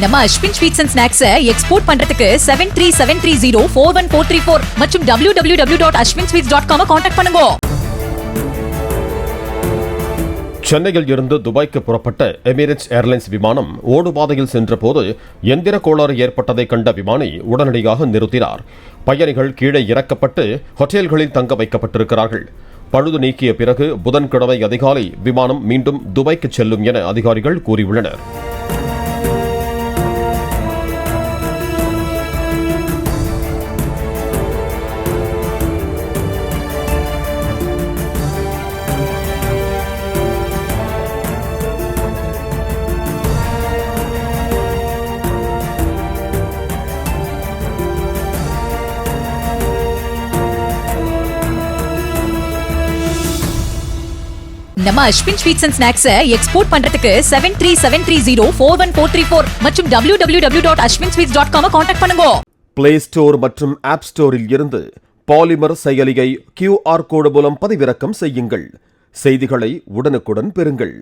நம்ம Ashwin sweets and snacks export பண்றதுக்கு 7373041434 மற்றும் www.ashwinsweets.com கான்டாக்ட் பண்ணுங்க. சென்னையில் இருந்து துபாய்க்கு புறப்பட்ட எமிரேட்ஸ் ஏர்லைன்ஸ் விமானம் ஓடுபாதையில் சென்றபோது எந்திர கோளாறு ஏற்பட்டதை கண்ட விமானி உடனடியாக நிறுத்தினார். பயணிகள் கீழே இறக்கப்பட்டு ஹோட்டல்களில் தங்க வைக்கப்பட்டிருக்கிறார்கள். பழுது நீக்கிய பிறகு புதன்கிழமை அதிகாலை விமானம் மீண்டும் துபாய்க்கு செல்லும் என அதிகாரிகள் கூறியுள்ளனர். நம்ம Ashwin sweets and snacks export பண்றதுக்கு 7373041434 மற்றும் www.ashwinsweets.com கான்டாக்ட் பண்ணுங்க. பிளே ஸ்டோர் மற்றும் ஆப் ஸ்டோரில் இருந்து பாலிமர் செயலியை QR கோடு மூலம் பதிவிறக்கம் செய்யுங்கள். செய்திகளை உடனுக்குடன் பெறுங்கள்.